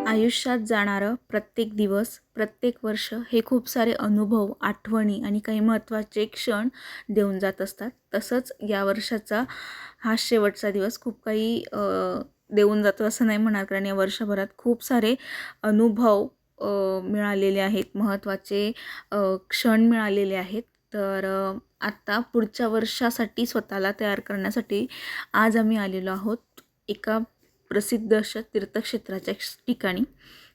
आयुष्यात जाणारं प्रत्येक दिवस, प्रत्येक वर्ष हे खूप सारे अनुभव, आठवणी आणि काही महत्त्वाचे क्षण देऊन जात असतात. तसंच या वर्षाचा हा शेवटचा दिवस खूप काही देऊन जातो असं नाही म्हणणार, कारण या वर्षभरात खूप सारे अनुभव मिळालेले आहेत, महत्त्वाचे क्षण मिळालेले आहेत. तर आत्ता पुढच्या वर्षासाठी स्वतःला तयार करण्यासाठी आज आम्ही आलेलो आहोत एका प्रसिद्ध अशा तीर्थक्षेत्राच्या ठिकाणी.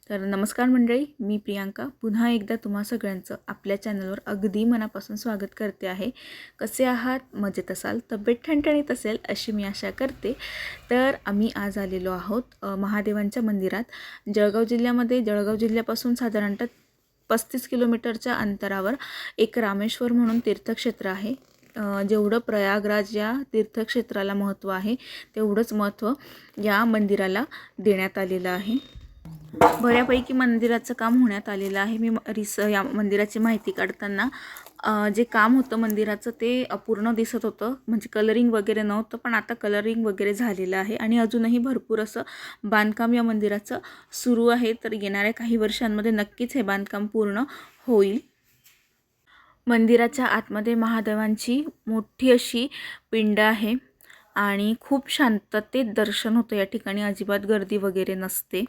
तर नमस्कार मंडळी, मी प्रियांका पुन्हा एकदा तुम्हा सगळ्यांचं आपल्या चॅनलवर अगदी मनापासून स्वागत करते आहे. कसे आहात? मजेत असाल, तब्येत ठणठणीत असेल अशी मी आशा करते. तर आम्ही आज आलेलो आहोत महादेवांच्या मंदिरात. जळगाव जिल्ह्यामध्ये, जळगाव जिल्ह्यापासून साधारणतः 35 किलोमीटरच्या अंतरावर एक रामेश्वर म्हणून तीर्थक्षेत्र आहे. जेवढं प्रयागराज या तीर्थक्षेत्राला महत्त्व आहे, तेवढंच महत्त्व या मंदिराला देण्यात आलेलं आहे. बऱ्यापैकी मंदिराचं काम होण्यात आलेलं आहे. मी या मंदिराची माहिती काढताना जे काम होतं मंदिराचं ते अपूर्ण दिसत होतं, म्हणजे कलरिंग वगैरे नव्हतं, पण आता कलरिंग वगैरे झालेलं आहे आणि अजूनही भरपूर असं बांधकाम या मंदिराचं सुरू आहे. तर येणाऱ्या काही वर्षांमध्ये नक्कीच हे बांधकाम पूर्ण होईल. मंदिराच्या आतमध्ये महादेवांची मोठी अशी पिंड आहे आणि खूप शांततेत दर्शन होतं या ठिकाणी. अजिबात गर्दी वगैरे नसते.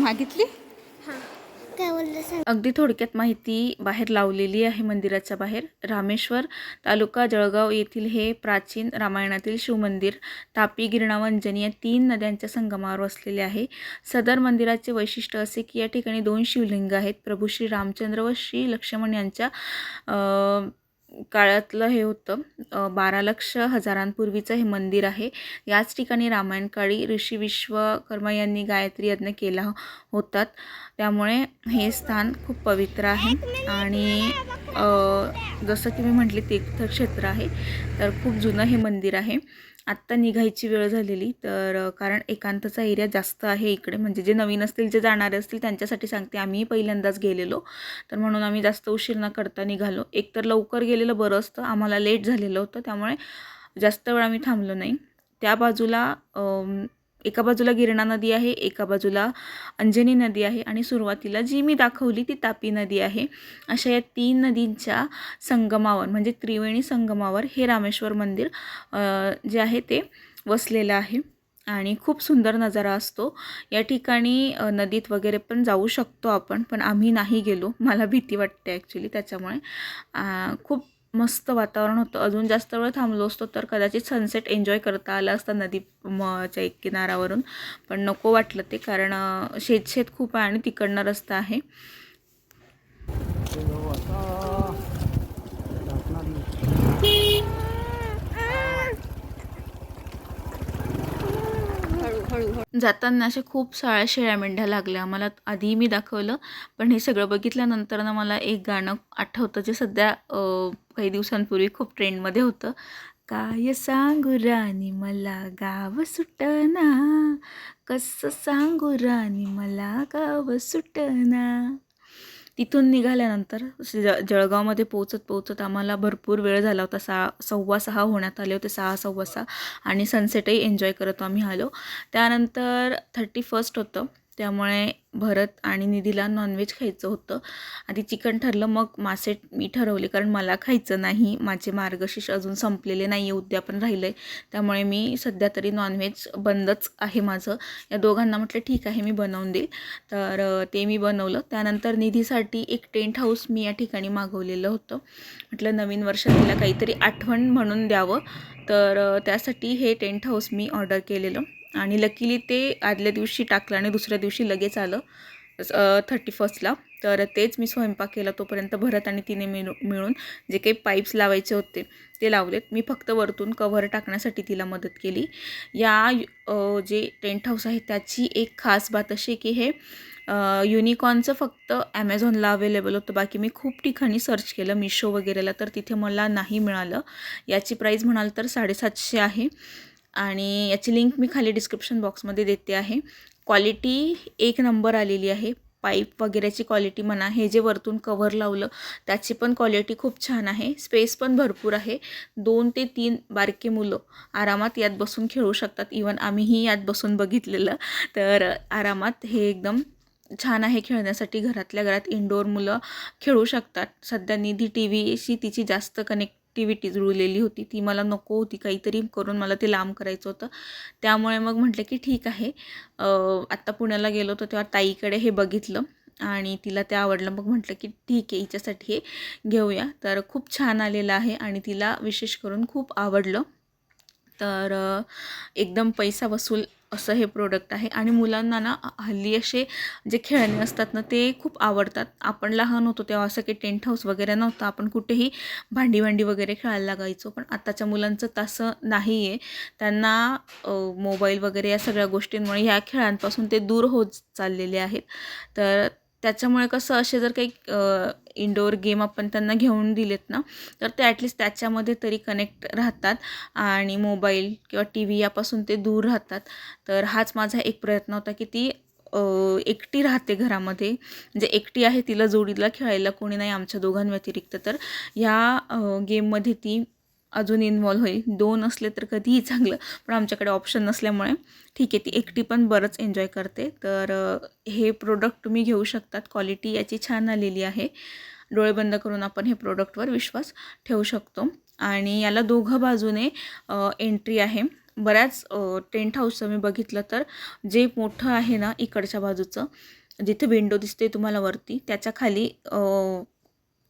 मागितली? अगदी थोडक्यात माहिती बाहेर लावलेली आहे. मंदिराच्या बाहेर रामेश्वर तालुका जळगाव येथील हे प्राचीन रामायणातील शिवमंदिर तापी, गिरणा, वंजनी या 3 नद्यांच्या संगमावर वसलेले आहे. सदर मंदिराचे वैशिष्ट्य असे की या ठिकाणी 2 शिवलिंग आहेत. प्रभू श्री रामचंद्र व श्री लक्ष्मण यांच्या काळातलं हे होतं. 12 लक्ष हजारांपूर्वीचं हे मंदिर आहे. याच ठिकाणी रामायणकाळी ऋषी विश्वकर्मा यांनी गायत्री यज्ञ केला होतात. त्यामुळे हे स्थान खूप पवित्र आहे आणि जसं की मी म्हटले तीर्थक्षेत्र आहे, तर खूप जुनं हे मंदिर आहे. आत्ता निघायची वेळ झालेली, तर कारण एकांताचा एरिया जास्त आहे इकडे, म्हणजे जे नवीन असतील, जे जाणारे असतील त्यांच्यासाठी सांगते. आम्ही पहिल्यांदाच गेलेलो, तर म्हणून आम्ही जास्त उशीर न करता निघालो. एकतर लवकर गेलेलं बरं असतं, आम्हाला लेट झालेलं होतं, त्यामुळे जास्त वेळ आम्ही थांबलो नाही. त्या बाजूला एका बाजूला गिरणा नदी आहे, एका बाजूला अंजनी नदी आहे आणि सुरुवातीला जी मी दाखवली ती तापी नदी आहे. अशा या 3 नदींच्या संगमावर, म्हणजे त्रिवेणी संगमावर हे रामेश्वर मंदिर जे आहे ते वसलेलं आहे आणि खूप सुंदर नजारा असतो या ठिकाणी. नदीत वगैरे पण जाऊ शकतो आपण, पण आम्ही नाही गेलो. मला भीती वाटते ॲक्च्युली, त्याच्यामुळे खूप मस्त वातावरण होतं. अजून जास्त वेळ थांबलो असतो तर कदाचित सनसेट एन्जॉय करता आला असता नदीच्या एक किनाऱ्यावरून, पण नको वाटलं ते, कारण शेत खूप आहे आणि तिकडनं रस्ता आहे. जाताना अशा खूप साऱ्या शेळ्या मेंढ्या लागल्या आम्हाला. आधी मी दाखवलं, पण हे सगळं बघितल्यानंतर ना मला एक गाणं आठवतं जे सध्या काही दिवसांपूर्वी खूप ट्रेंडमध्ये होतं. काय सांगू राणी मला गाव सुटना, कसं सांगू राणी मला गाव सुटना. तिथून निघाल्यानंतर जळगावमध्ये पोचत आम्हाला भरपूर वेळ झाला होता. 6:15 होण्यात आले होते, 6, 6:15, आणि सनसेटही एन्जॉय करत आम्ही आलो. त्यानंतर 31st होतं. त्यामुळे भरत आणि निधीला नॉनव्हेज खायचं होतं. आधी चिकन ठरलं, मग मासे मी ठरवले, कारण मला खायचं नाही. माझे मार्गशीर्ष अजून संपलेले नाही आहे, उद्यापन राहिलं आहे. त्यामुळे मी सध्या तरी नॉनव्हेज बंदच आहे माझं. या दोघांना म्हटलं ठीक आहे मी बनवून देईल, तर ते मी बनवलं. त्यानंतर निधीसाठी एक टेंट हाऊस मी या ठिकाणी मागवलेलं होतं. म्हटलं नवीन वर्षात तिला काहीतरी आठवण म्हणून द्यावं, तर त्यासाठी हे टेंट हाऊस मी ऑर्डर केलेलं. आणि लकीली ते आदल्या दिवशी टाकलं आणि दुसऱ्या दिवशी लगेच आलं 31ला. तर तेच मी स्वयंपाक केला. तोपर्यंत भरत आणि तिने मिळून जे काही पाईप्स लावायचे होते ते लावलेत. मी फक्त वरतून कव्हर टाकण्यासाठी तिला मदत केली. या जे टेंट हाऊस आहे त्याची एक खास बात अशी की हे युनिकॉर्नचं फक्त ॲमेझॉनला अवेलेबल होतं. बाकी मी खूप ठिकाणी सर्च केलं, मिशो वगैरेला, तर तिथे मला नाही मिळालं. याची प्राईस म्हणाल तर 750 आहे आणि याची लिंक मी खाली डिस्क्रिप्शन बॉक्समध्ये देते आहे. क्वालिटी एक नंबर आलेली आहे. पाईप वगैरेची क्वालिटी म्हणा, हे जे वरतून कव्हर लावलं त्याची पण क्वालिटी खूप छान आहे. स्पेस पण भरपूर आहे. 2 ते 3 बारकी मुलं आरामात यात बसून खेळू शकतात. इवन आम्हीही यात बसून बघितलेलं, तर आरामात हे एकदम छान आहे खेळण्यासाठी. घरातल्या घरात इनडोअर मुलं खेळू शकतात. सध्या निधी टी व्हीशी तिची जास्त कनेक्टिव्हिटी जुळलेली होती. ती मला नको होती, काहीतरी करून मला ते लांब करायचं होतं. त्यामुळे मग म्हटलं की ठीक आहे. आत्ता पुण्याला गेलो होतो तेव्हा ताईकडे हे बघितलं आणि तिला ते आवडलं. मग म्हटलं की ठीक आहे, हिच्यासाठी हे घेऊया. तर खूप छान आलेलं आहे आणि तिला विशेष करून खूप आवडलं. तर एकदम पैसा वसूल असं हे प्रोडक्ट आहे. आणि मुलांना ना हल्ली असे जे खेळणे असतात ना ते खूप आवडतात. आपण लहान होतो तेव्हा असं काही टेंट हाऊस वगैरे नव्हतं, आपण कुठेही भांडी वगैरे खेळायला लागायचो. पण आताच्या मुलांचं तसं नाही आहे. त्यांना मोबाईल वगैरे या सगळ्या गोष्टींमुळे ह्या खेळांपासून ते दूर होत चाललेले आहेत. तर त्याच्यामुळे कसं असे जर काही इनडोअर गेम आपण त्यांना घेऊन दिलेत ना, तर ते ॲटलिस्ट त्याच्यामध्ये तरी कनेक्ट राहतात आणि मोबाईल किंवा टी व्ही यापासून ते दूर राहतात. तर हाच माझा एक प्रयत्न होता की ती एकटी राहते घरामध्ये, म्हणजे एकटी आहे, तिला जोडीला खेळायला कोणी नाही आमच्या दोघांव्यतिरिक्त. तर ह्या गेममध्ये ती अजून इन्वॉल्व होईल. 2 असले तर कधीही चांगलं, पण आमच्याकडे ऑप्शन नसल्यामुळे ठीक आहे, ती एकटी पण बरंच एन्जॉय करते. तर हे प्रोडक्ट तुम्ही घेऊ शकतात. क्वालिटी याची छान आलेली आहे. डोळे बंद करून आपण हे प्रोडक्टवर विश्वास ठेवू शकतो. आणि याला दोघं बाजूने एंट्री आहे. बऱ्याच टेंट हाऊसचं मी बघितलं तर जे मोठं आहे ना इकडच्या बाजूचं, जिथे विंडो दिसते तुम्हाला वरती, त्याच्या खाली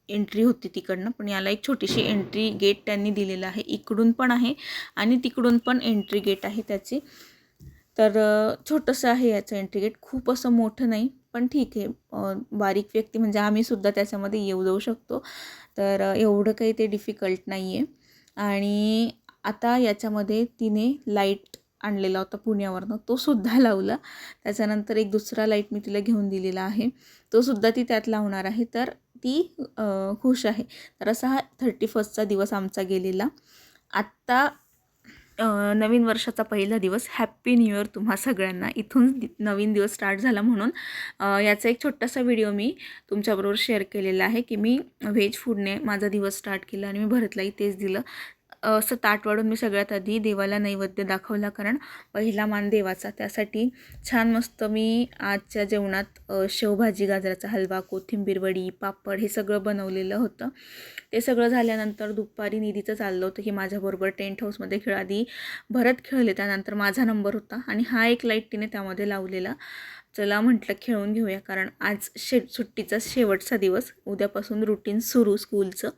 एंट्री होती तिकडनं. पण याला एक छोटीशी एंट्री गेट त्यांनी दिलेलं आहे. इकडून पण आहे आणि तिकडून पण एंट्री गेट आहे त्याची. तर छोटंसं आहे याचं एंट्री गेट, खूप असं मोठं नाही, पण ठीक आहे. बारीक व्यक्ती म्हणजे आम्हीसुद्धा त्याच्यामध्ये येऊ जाऊ शकतो. तर एवढं काही ते डिफिकल्ट नाही आहे. आणि आता याच्यामध्ये तिने लाईट आणलेला होता पुण्यावरनं, तो सुद्धा लावला. त्याच्यानंतर एक दुसरा लाईट मी तिला घेऊन दिलेला आहे, तो सुद्धा ती त्यात लावणार आहे. तर ती खुश आहे. तर असा हा 31चा दिवस आमचा गेलेला. आत्ता नवीन वर्षाचा पहिला दिवस. हॅप्पी न्यू इयर तुम्हा सगळ्यांना. इथून नवीन दिवस स्टार्ट झाला म्हणून याचा एक छोटासा व्हिडिओ मी तुमच्याबरोबर शेअर केलेला आहे की मी व्हेज फूडने माझा दिवस स्टार्ट केला आणि मी भरतलाही तेच दिलं. असं ताट वाढून मी सगळ्यात आधी देवाला नैवेद्य दाखवला, कारण पहिला मान देवाचा. त्यासाठी छान मस्त मी आजच्या जेवणात शेवभाजी, गाजराचा हलवा, कोथिंबीर वडी, पापड हे सगळं बनवलेलं होतं. ते सगळं झाल्यानंतर दुपारी निधीचं चाललं होतं की माझ्याबरोबर टेंट हाऊसमध्ये खेळ. आधी भरत खेळले, त्यानंतर माझा नंबर होता आणि हा एक लाईट तिने त्यामध्ये लावलेला. चला म्हटलं खेळून घेऊया, कारण आज सुट्टीचा शेवटचा दिवस. उद्यापासून रुटीन सुरू स्कूलचं.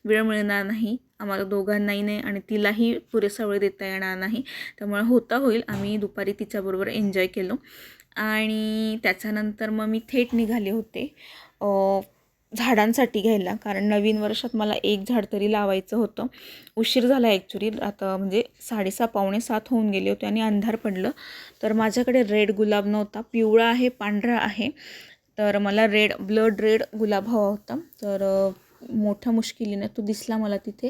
वेळ मिळणार नाही आम्हाला दोघांनाही नाही आणि तिलाही पुरेसा वेळ देता येणार नाही. त्यामुळे होईल. आम्ही दुपारी तिच्याबरोबर एन्जॉय केलो आणि त्याच्यानंतर मग मी थेट निघाले होते झाडांसाठी घ्यायला, कारण नवीन वर्षात मला एक झाड तरी लावायचं होतं. उशीर झाला ॲक्च्युली, आता म्हणजे 6:30 पावणे 7 होऊन गेले होते आणि अंधार पडलं. तर माझ्याकडे रेड गुलाब नव्हता, पिवळा आहे, पांढरा आहे. तर मला ब्लड रेड गुलाब हवा होता. तर मोठ्या मुश्किलीने तो दिसला मला तिथे.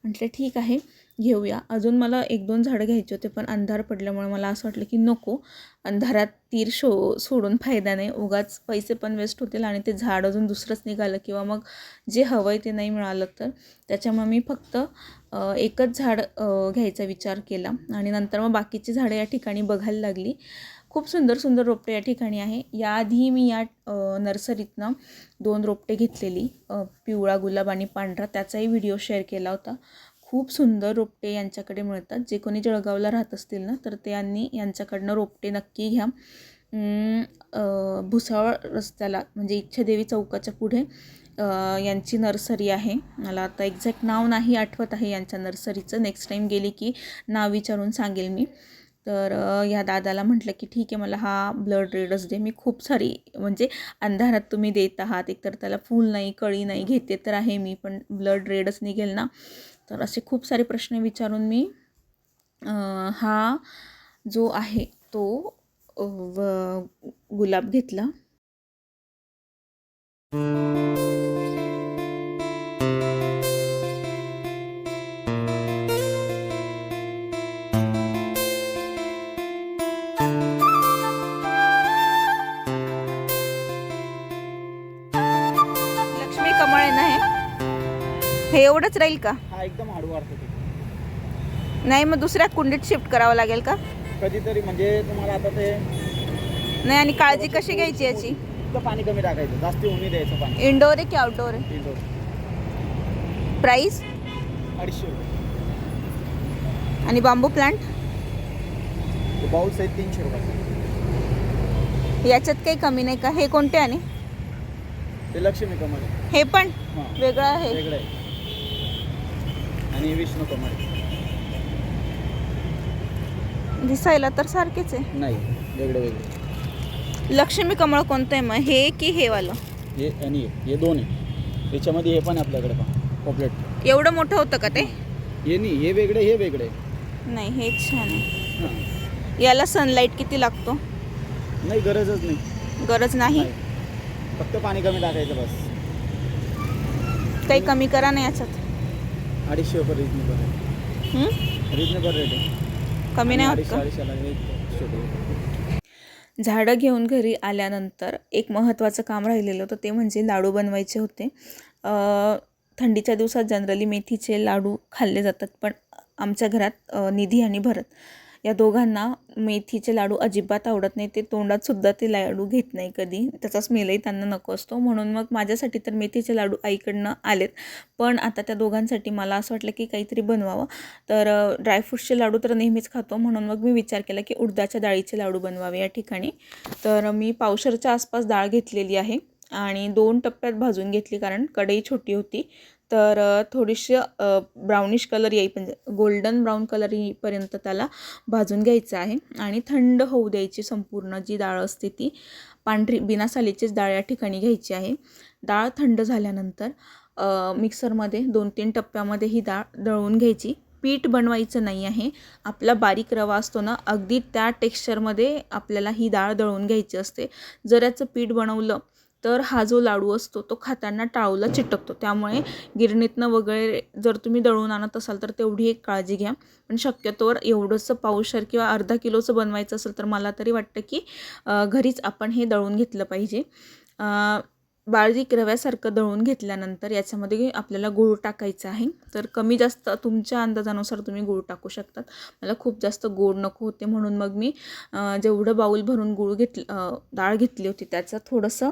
म्हटलं ठीक आहे घेऊया. अजून मला 1-2 झाडं घ्यायचे होते, पण अंधार पडल्यामुळे मला असं वाटलं की नको, अंधारात तीर सोडून फायदा नाही. उगाच पैसे पण वेस्ट होतील आणि ते झाड अजून दुसरंच निघालं किंवा मग जे हवं आहे ते नाही मिळालं तर. त्याच्यामुळे मी फक्त एकच झाड घ्यायचा विचार केला आणि नंतर मग बाकीची झाडं या ठिकाणी बघायला लागली. खूप सुंदर सुंदर रोपटे या ठिकाणी आहे. याआधी मी या नर्सरीतनं 2 रोपटे घेतलेली, पिवळा गुलाब आणि पांढरा, त्याचाही व्हिडिओ शेअर केला होता. खूप सुंदर रोपटे यांच्याकडे मिळतात. जे कोणी जळगावला राहत असतील ना तर ते यांच्याकडनं रोपटे नक्की घ्या. भुसावळ रस्त्याला म्हणजे इच्छादेवी चौकाच्या पुढे यांची नर्सरी आहे. मला आता एक्झॅक्ट नाव नाही आठवत आहे यांच्या नर्सरीचं. नेक्स्ट टाईम गेली की नाव विचारून सांगेल मी. तर ह्या दादाला म्हटलं की ठीक आहे, मला हा ब्लड रेडच दे. मी खूप सारी म्हणजे अंधारात तुम्ही देत आहात, एकतर त्याला फूल नाही, कळी नाही, घेते तर आहे मी, पण ब्लड रेडच निघेल ना. तर असे खूप सारे प्रश्न विचारून मी हा जो आहे तो गुलाब घेतला. लक्ष्मी कमळ आहे ना हे एवढंच राहील का? हा एकदम हळू वाढतो ते. नाही, मग दुसऱ्या कुंडीत शिफ्ट करावं लागेल का कधीतरी? म्हणजे तुम्हाला आता ते नाही. आणि काळजी कशी घ्यायची याची? तर पाणी कमी टाकायचं, जास्त ऊन द्यायचं पाणी. इंडोर आहे की आउटडोर आहे? इंडोर. प्राइस 250 रुपये. आणि बांबू प्लांट बाउल्स आहेत 300 रुपये. याच्यात काही कमी नाही का? हे कोणते आणि ते लक्ष्मी कमळ आहे. हे पण हां वेगळं आहे. वेगळं आहे. आणि विष्णू कमळ आहे. दिसायला तर सारखेच आहे. नाही, वेगळे वेगळे. लक्ष्मी कमळ कोणतं आहे मग, हे की हे वालं? हे आणि हे दोन आहे. त्याच्यामध्ये हे पण आहे आपल्याकडे पहा, पॉपलेट. एवढं मोठं होतं का ते? हे नाही, हे वेगळे, हे वेगळे. नाही, हे छान आहे. हां. याला सनलाईट किती लागतो? नाही, गरजच नाही. गरज नाही. फक्त पाणी कमी टाकायचं बस. काही कमी करा ना याच्यात. 250 रुपये रिजनेबल आहे. रिजनेबल रेट आहे. कमी नाही होत का? 250 झाडं घेऊन घरी आल्यानंतर एक महत्त्वाचं काम राहिलेलं होतं, ते म्हणजे लाडू बनवायचे होते. थंडीच्या दिवसात जनरली मेथीचे लाडू खाल्ले जातात, पण आमच्या घरात निधी आणि भरत या दोघांना मेथीचे लाडू अजिबात आवडत नाही. ते तोंडातसुद्धा ते लाडू घेत नाही कधी, त्याचा स्मेलही त्यांना नको असतो. म्हणून मग माझ्यासाठी तर मेथीचे लाडू आईकडनं आलेत, पण आता त्या दोघांसाठी मला असं वाटलं की काहीतरी बनवावं. तर ड्रायफ्रूट्सचे लाडू तर नेहमीच खातो, म्हणून मग मी विचार केला की उडदाच्या डाळीचे लाडू बनवावे या ठिकाणी. तर मी पावशेरच्या आसपास डाळ घेतलेली आहे आणि 2 टप्प्यात भाजून घेतली, कारण कढई छोटी होती. तर थोडीशी ब्राउनिश कलर येईपर्यंत, गोल्डन ब्राऊन कलर येईपर्यंत त्याला भाजून घ्यायचं आहे आणि थंड होऊ द्यायची. संपूर्ण जी डाळ असते ती पांढरी बिना सालीचीच डाळ या ठिकाणी घ्यायची आहे. डाळ थंड झाल्यानंतर मिक्सरमध्ये 2-3 टप्प्यामध्ये ही डाळ दळून घ्यायची. पीठ बनवायचं नाही आहे. आपला बारीक रवा असतो ना, अगदी त्या टेक्स्चरमध्ये आपल्याला ही डाळ दळून घ्यायची असते. जर याचं पीठ बनवलं तर हा जो लाडू असतो तो खाताना टाळूला चिटकतो. त्यामुळे गिरणीतनं वगैरे जर तुम्ही दळून आणत असाल तर तेवढी एक काळजी घ्या. पण शक्यतोवर एवढंसं पावशेर किंवा अर्धा किलोचं बनवायचं असेल तर मला तरी वाटतं की घरीच आपण हे दळून घेतलं पाहिजे. बारीक रव्यासारखं दळून घेतल्यानंतर याच्यामध्ये आपल्याला गूळ टाकायचा आहे. तर कमी जास्त तुमच्या अंदाजानुसार तुम्ही गूळ टाकू शकतात. मला खूप जास्त गोड नको होते, म्हणून मग मी जेवढं बाऊल भरून डाळ घेतली होती त्याचं थोडंसं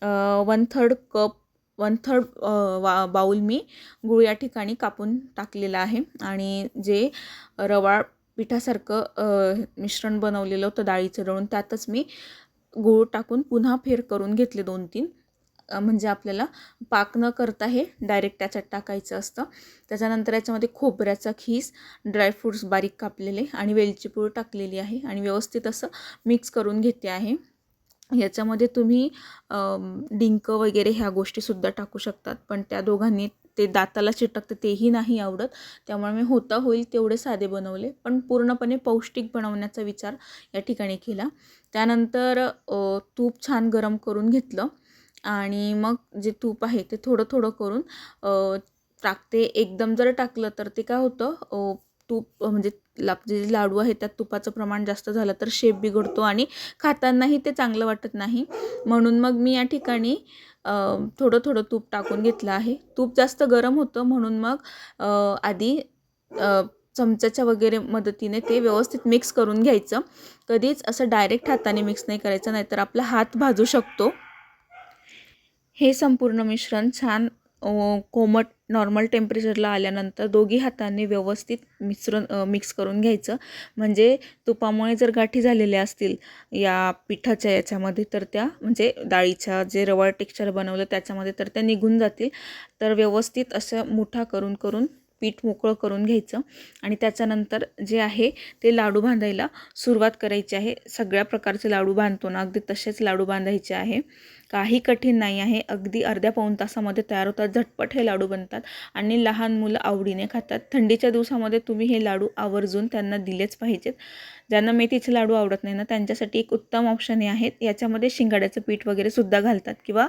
1/3 कप 1/3 बाऊल मी गूळ या ठिकाणी कापून टाकलेला आहे. आणि जे रवा पिठासारखं मिश्रण बनवलेलं होतं डाळीचं दळून, त्यातच मी गूळ टाकून पुन्हा फेर करून घेतले 2-3. म्हणजे आपल्याला पाक न करता हे डायरेक्ट त्याच्यात टाकायचं असतं. त्याच्यानंतर याच्यामध्ये खोबऱ्याचा खीस, ड्रायफ्रूट्स बारीक कापलेले आणि वेलची पूड टाकलेली आहे आणि व्यवस्थित असं मिक्स करून घेते आहे. याच्यामध्ये तुम्ही डिंक वगैरे ह्या गोष्टीसुद्धा टाकू शकतात, पण त्या दोघांनी ते दाताला चिटकतं तेही नाही आवडत. त्यामुळे मी होता होईल तेवढे साधे बनवले, पण पूर्णपणे पौष्टिक बनवण्याचा विचार या ठिकाणी केला. त्यानंतर तूप छान गरम करून घेतलं आणि मग जे तूप आहे ते थोडं थोडं करून टाकते. एकदम जर टाकलं तर ते काय होतं, तूप म्हणजे जे लाडू आहे त्यात तुपाचं प्रमाण जास्त झालं तर शेप बिघडतो आणि खातानाही ते चांगलं वाटत नाही. म्हणून मग मी या ठिकाणी थोडं थोडं तूप टाकून घेतलं आहे. तूप जास्त गरम होतं, म्हणून मग आधी चमच्याच्या वगैरे मदतीने ते व्यवस्थित मिक्स करून घ्यायचं. कधीच असं डायरेक्ट हाताने मिक्स नाही करायचं, नाहीतर आपला हात भाजू शकतो. हे संपूर्ण मिश्रण छान कोमट नॉर्मल टेम्परेचरला आल्यानंतर दोघी हातांनी व्यवस्थित मिक्स करून घ्यायचं. म्हणजे तुपामुळे जर गाठी झालेल्या असतील या पिठाच्या याच्यामध्ये तर त्या म्हणजे डाळीच्या जे रवाळ टेक्स्चर बनवलं त्याच्यामध्ये तर त्या निघून जातील. तर व्यवस्थित असं मुठा करून करून पीठ मोकळं करून घ्यायचं आणि त्याच्यानंतर जे आहे ते लाडू बांधायला सुरुवात करायची आहे. सगळ्या प्रकारचे लाडू बांधतो ना अगदी तसेच लाडू बांधायचे आहे. काही कठीण नाही आहे. अगदी अर्ध्या पाऊण तासामध्ये तयार होतात. झटपट हे लाडू बनतात आणि लहान मुलं आवडीने खातात. थंडीच्या दिवसामध्ये तुम्ही हे लाडू आवर्जून त्यांना दिलेच पाहिजेत. ज्यांना मेथीचे लाडू आवडत नाही ना त्यांच्यासाठी एक उत्तम ऑप्शन हे आहेत. याच्यामध्ये शिंगाड्याचं पीठ वगैरे सुद्धा घालतात किंवा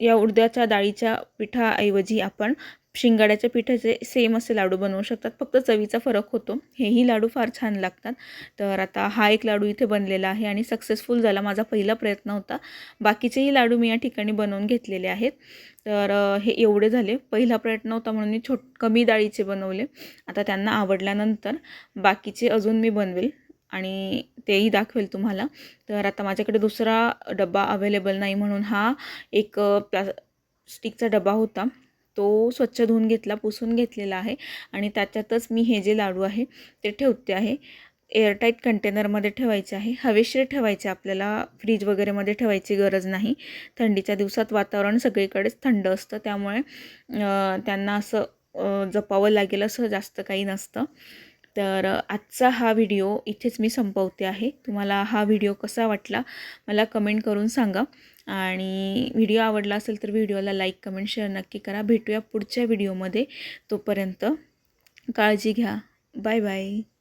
या उडद्याच्या डाळीच्या पिठाऐवजी आपण शिंगाड्याच्या पिठाचे सेम असे लाडू बनवू शकतात. फक्त चवीचा फरक होतो. हेही लाडू फार छान लागतात. तर आता हा एक लाडू इथे बनलेला आहे आणि सक्सेसफुल झाला. माझा पहिला प्रयत्न होता. बाकीचेही लाडू मी या ठिकाणी बनवून घेतलेले आहेत. तर हे एवढे झाले. पहिला प्रयत्न होता म्हणून मी कमी डाळीचे बनवले. आता त्यांना आवडल्यानंतर बाकीचे अजून मी बनवेल आणि तेही दाखवेल तुम्हाला. तर आता माझ्याकडे दुसरा डबा अवेलेबल नाही म्हणून हा एक प्लास्टिकचा डबा होता. तो स्वच्छ धुवून घेतला, पुसून घेतलेला आहे आणि त्याच्यातच मी हे जे लाडू आहे ते ठेवते आहे. एअरटाईट कंटेनरमध्ये ठेवायचे आहे. हवेशीर ठेवायचे, आपल्याला फ्रीज वगैरेमध्ये ठेवायची गरज नाही. थंडीच्या दिवसात वातावरण सगळीकडेच थंड असतं त्यामुळे त्यांना असं जपावं लागेल असं जास्त काही नसतं. तर आजचा हा व्हिडिओ इथेच मी संपवते आहे. तुम्हाला हा व्हिडिओ कसा वाटला मला कमेंट करून सांगा आणि व्हिडिओ आवडला असेल तर व्हिडिओला लाईक, कमेंट, शेअर नक्की करा. भेटूया पुढच्या व्हिडिओमध्ये. तोपर्यंत काळजी घ्या. Bye bye.